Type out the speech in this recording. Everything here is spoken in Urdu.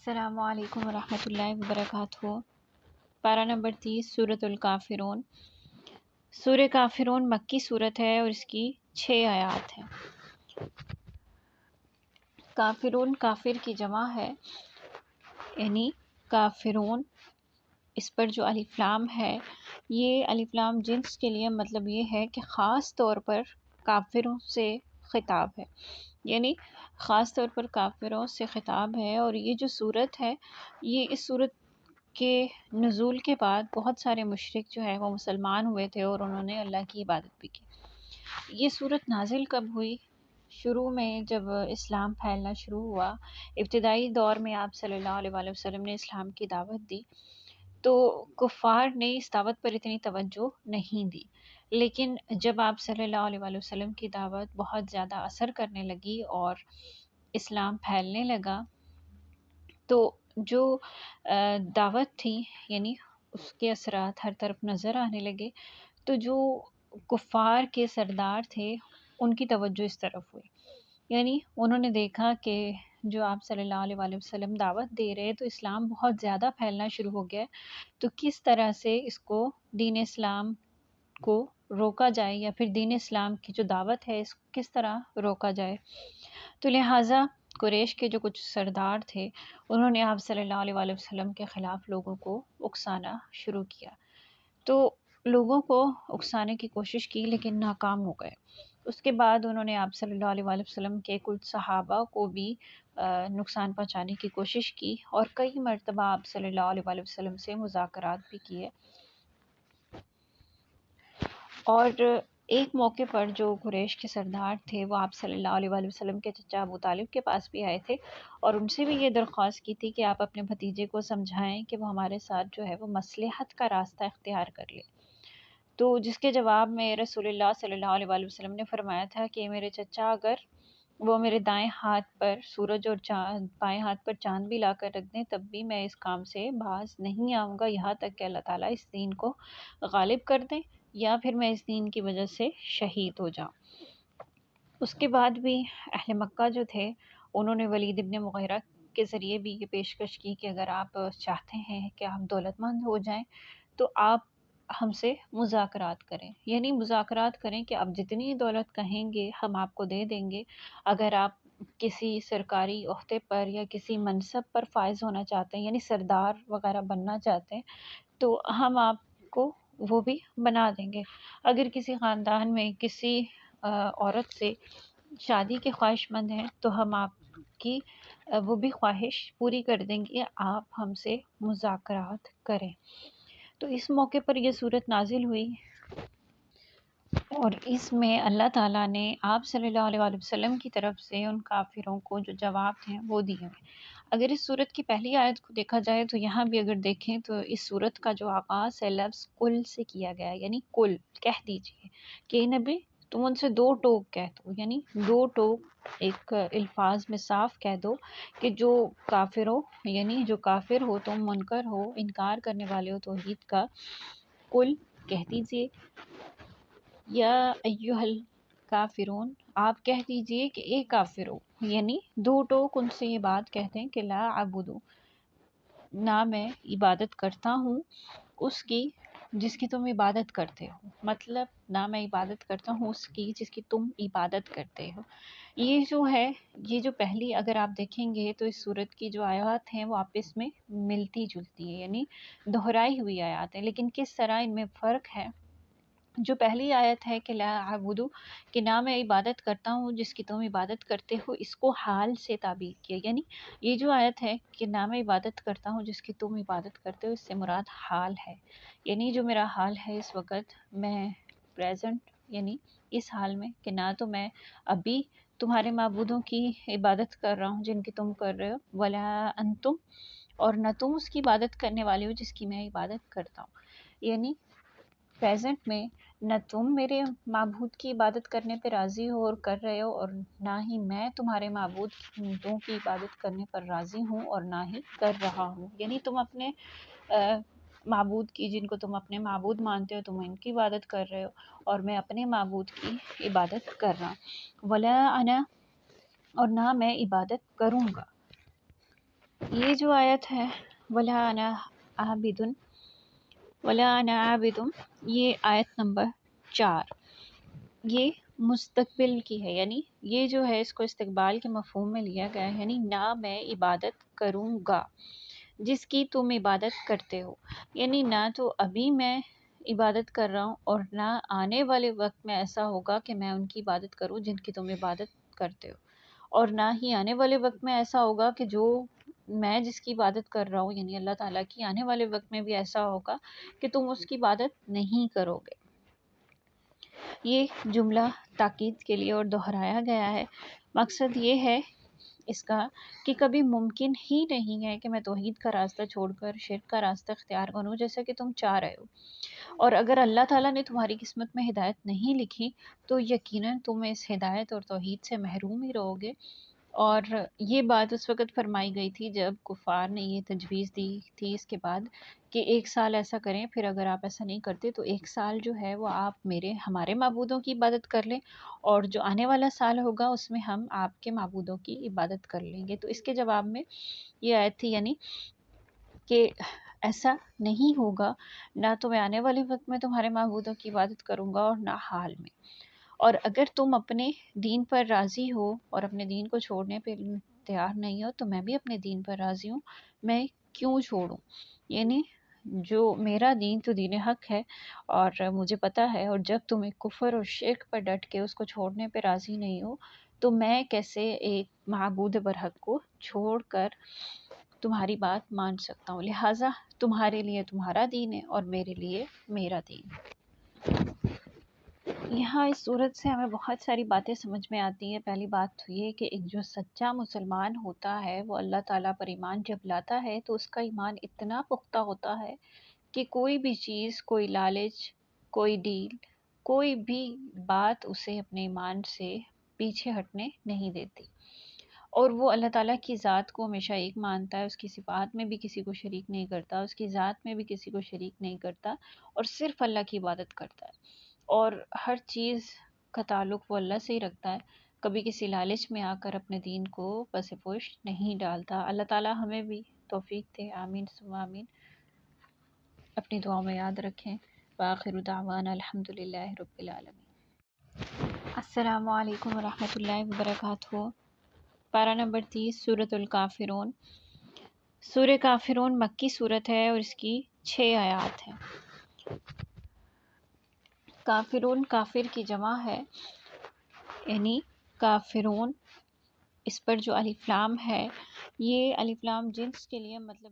السلام علیکم ورحمۃ اللہ وبرکاتہ۔ پارہ نمبر 30 سورۃ الکافرون۔ سورہ کافرون مکی صورت ہے اور اس کی 6 آیات ہیں۔ کافرون کافر کی جمع ہے، یعنی کافرون، اس پر جو الف لام ہے، یہ الف لام جنس کے لیے مطلب یہ ہے کہ خاص طور پر کافروں سے خطاب ہے، یعنی خاص طور پر کافروں سے خطاب ہے۔ اور یہ جو صورت ہے، یہ اس صورت کے نزول کے بعد بہت سارے مشرک جو ہے وہ مسلمان ہوئے تھے اور انہوں نے اللہ کی عبادت بھی کی۔ یہ صورت نازل کب ہوئی؟ شروع میں جب اسلام پھیلنا شروع ہوا، ابتدائی دور میں آپ صلی اللہ علیہ وآلہ وسلم نے اسلام کی دعوت دی، تو کفار نے اس دعوت پر اتنی توجہ نہیں دی، لیکن جب آپ صلی اللہ علیہ وآلہ وسلم کی دعوت بہت زیادہ اثر کرنے لگی اور اسلام پھیلنے لگا، تو جو دعوت تھی، یعنی اس کے اثرات ہر طرف نظر آنے لگے، تو جو کفار کے سردار تھے ان کی توجہ اس طرف ہوئی، یعنی انہوں نے دیکھا کہ جو آپ صلی اللہ علیہ وآلہ وسلم دعوت دے رہے تو اسلام بہت زیادہ پھیلنا شروع ہو گیا ہے، تو کس طرح سے اس کو دین اسلام کو روکا جائے، یا پھر دین اسلام کی جو دعوت ہے اس کو کس طرح روکا جائے۔ تو لہٰذا قریش کے جو کچھ سردار تھے انہوں نے آپ صلی اللہ علیہ وآلہ وسلم کے خلاف لوگوں کو اکسانا شروع کیا، تو لوگوں کو اکسانے کی کوشش کی لیکن ناکام ہو گئے۔ اس کے بعد انہوں نے آپ صلی اللہ علیہ وآلہ وسلم کے کچھ صحابہ کو بھی نقصان پہنچانے کی کوشش کی، اور کئی مرتبہ آپ صلی اللہ علیہ وآلہ وسلم سے مذاکرات بھی کیے۔ اور ایک موقع پر جو قریش کے سردار تھے وہ آپ صلی اللہ علیہ وآلہ وسلم کے چچا ابو طالب کے پاس بھی آئے تھے، اور ان سے بھی یہ درخواست کی تھی کہ آپ اپنے بھتیجے کو سمجھائیں کہ وہ ہمارے ساتھ جو ہے وہ مصلحت کا راستہ اختیار کر لے۔ تو جس کے جواب میں رسول اللہ صلی اللہ علیہ وآلہ وسلم نے فرمایا تھا کہ میرے چچا اگر وہ میرے دائیں ہاتھ پر سورج اور بائیں ہاتھ پر چاند بھی لا کر رکھ دیں تب بھی میں اس کام سے باز نہیں آؤں گا، یہاں تک کہ اللہ تعالیٰ اس دین کو غالب کر دیں یا پھر میں اس دین کی وجہ سے شہید ہو جاؤں۔ اس کے بعد بھی اہل مکہ جو تھے انہوں نے ولید ابن مغیرہ کے ذریعے بھی یہ پیشکش کی کہ اگر آپ چاہتے ہیں کہ ہم دولت مند ہو جائیں تو آپ ہم سے مذاکرات کریں، یعنی مذاکرات کریں کہ آپ جتنی دولت کہیں گے ہم آپ کو دے دیں گے، اگر آپ کسی سرکاری عہدے پر یا کسی منصب پر فائز ہونا چاہتے ہیں، یعنی سردار وغیرہ بننا چاہتے ہیں، تو ہم آپ کو وہ بھی بنا دیں گے۔ اگر کسی خاندان میں کسی عورت سے شادی کے خواہش مند ہیں تو ہم آپ کی وہ بھی خواہش پوری کر دیں گے، آپ ہم سے مذاکرات کریں۔ تو اس موقع پر یہ صورت نازل ہوئی، اور اس میں اللہ تعالیٰ نے آپ صلی اللہ علیہ وآلہ وسلم کی طرف سے ان کافروں کو جو جواب ہیں وہ دیے ہیں۔ اگر اس صورت کی پہلی آیت کو دیکھا جائے تو یہاں بھی اگر دیکھیں تو اس صورت کا جو آغاز ہے لفظ کل سے کیا گیا ہے، یعنی کل کہہ دیجئے کہ نبی تم ان سے 2 ٹوک کہہ دو، یعنی 2 ٹوک ایک الفاظ میں صاف کہہ دو کہ جو کافر ہو، یعنی جو کافر ہو تم، منکر ہو، انکار کرنے والے ہو توحید کا، کل کہہ دیجئے، یا ایھا الکافرون آپ کہہ دیجئے کہ اے کافرو، یعنی 2 ٹوک ان سے یہ بات کہتے ہیں کہ لا اعبدو، نہ میں عبادت کرتا ہوں اس کی جس کی تم عبادت کرتے ہو، مطلب نہ میں عبادت کرتا ہوں اس کی جس کی تم عبادت کرتے ہو۔ یہ جو ہے، یہ جو پہلی اگر آپ دیکھیں گے تو اس صورت کی جو آیات ہیں وہ آپس میں ملتی جلتی ہیں، یعنی دہرائی ہوئی آیات ہیں، لیکن کس طرح ان میں فرق ہے۔ جو پہلی آیت ہے کہ لا اعبدو، کہ نہ میں عبادت کرتا ہوں جس کی تم عبادت کرتے ہو، اس کو حال سے تعبیر کیا، یعنی یہ جو آیت ہے کہ نہ میں عبادت کرتا ہوں جس کی تم عبادت کرتے ہو، اس سے مراد حال ہے، یعنی جو میرا حال ہے اس وقت، میں پریزنٹ، یعنی اس حال میں کہ نہ تو میں ابھی تمہارے معبودوں کی عبادت کر رہا ہوں جن کی تم کر رہے ہو، ولا انتم، اور نہ تم اس کی عبادت کرنے والے ہو جس کی میں عبادت کرتا ہوں، یعنی پریزنٹ میں نہ تم میرے معبود کی عبادت کرنے پہ راضی ہو اور کر رہے ہو، اور نہ ہی میں تمہارے معبودوں کی عبادت کرنے پر راضی ہوں اور نہ ہی کر رہا ہوں، یعنی تم اپنے معبود کی، جن کو تم اپنے معبود مانتے ہو، تم ان کی عبادت کر رہے ہو، اور میں اپنے معبود کی عبادت کر رہا ہوں، ولا انا، اور نہ میں عبادت کروں گا۔ یہ جو آیت ہے وَلَا أَنَا عَابِدٌ وَلَا أَنَا عَابِدٌ، یہ آیت نمبر 4، یہ مستقبل کی ہے، یعنی یہ جو ہے اس کو استقبال کے مفہوم میں لیا گیا ہے، یعنی نہ میں عبادت کروں گا جس کی تم عبادت کرتے ہو، یعنی نہ تو ابھی میں عبادت کر رہا ہوں اور نہ آنے والے وقت میں ایسا ہوگا کہ میں ان کی عبادت کروں جن کی تم عبادت کرتے ہو، اور نہ ہی آنے والے وقت میں ایسا ہوگا کہ جو میں جس کی عبادت کر رہا ہوں یعنی اللہ تعالیٰ کی، آنے والے وقت میں بھی ایسا ہوگا کہ تم اس کی عبادت نہیں کرو گے۔ یہ جملہ تاکید کے لیے اور دہرایا گیا ہے، مقصد یہ ہے اس کا کہ کبھی ممکن ہی نہیں ہے کہ میں توحید کا راستہ چھوڑ کر شرک کا راستہ اختیار کروں جیسا کہ تم چاہ رہے ہو، اور اگر اللہ تعالیٰ نے تمہاری قسمت میں ہدایت نہیں لکھی تو یقیناً تم اس ہدایت اور توحید سے محروم ہی رہو گے۔ اور یہ بات اس وقت فرمائی گئی تھی جب کفار نے یہ تجویز دی تھی اس کے بعد کہ 1 سال ایسا کریں، پھر اگر آپ ایسا نہیں کرتے تو 1 سال جو ہے وہ آپ ہمارے معبودوں کی عبادت کر لیں، اور جو آنے والا سال ہوگا اس میں ہم آپ کے معبودوں کی عبادت کر لیں گے۔ تو اس کے جواب میں یہ آیت تھی، یعنی کہ ایسا نہیں ہوگا، نہ تو میں آنے والے وقت میں تمہارے معبودوں کی عبادت کروں گا اور نہ حال میں، اور اگر تم اپنے دین پر راضی ہو اور اپنے دین کو چھوڑنے پہ تیار نہیں ہو تو میں بھی اپنے دین پر راضی ہوں، میں کیوں چھوڑوں، یعنی جو میرا دین تو دین حق ہے اور مجھے پتہ ہے، اور جب تم ایک کفر اور شرک پر ڈٹ کے اس کو چھوڑنے پہ راضی نہیں ہو تو میں کیسے ایک معبود برحق کو چھوڑ کر تمہاری بات مان سکتا ہوں، لہٰذا تمہارے لیے تمہارا دین ہے اور میرے لیے میرا دین۔ یہاں اس صورت سے ہمیں بہت ساری باتیں سمجھ میں آتی ہیں۔ پہلی بات تو یہ کہ ایک جو سچا مسلمان ہوتا ہے وہ اللہ تعالیٰ پر ایمان جب لاتا ہے تو اس کا ایمان اتنا پختہ ہوتا ہے کہ کوئی بھی چیز، کوئی لالچ، کوئی ڈیل، کوئی بھی بات اسے اپنے ایمان سے پیچھے ہٹنے نہیں دیتی، اور وہ اللہ تعالیٰ کی ذات کو ہمیشہ ایک مانتا ہے، اس کی صفات میں بھی کسی کو شریک نہیں کرتا، اس کی ذات میں بھی کسی کو شریک نہیں کرتا، اور صرف اللہ کی عبادت کرتا ہے، اور ہر چیز کا تعلق وہ اللہ سے ہی رکھتا ہے، کبھی کسی لالچ میں آ کر اپنے دین کو پس پوش نہیں ڈالتا۔ اللہ تعالیٰ ہمیں بھی توفیق دے، آمین ثم آمین۔ اپنی دعاؤں میں یاد رکھیں۔ وآخر دعوانا الحمدللہ رب العالمین۔ السلام علیکم ورحمۃ اللہ وبرکاتہ۔ پارہ نمبر 30، سورۃ الکافرون۔ سورہ کافرون مکی صورت ہے اور اس کی 6 آیات ہیں۔ کافرون کافر کی جمع ہے، یعنی کافرون، اس پر جو الف لام ہے یہ الف لام جنس کے لیے مطلب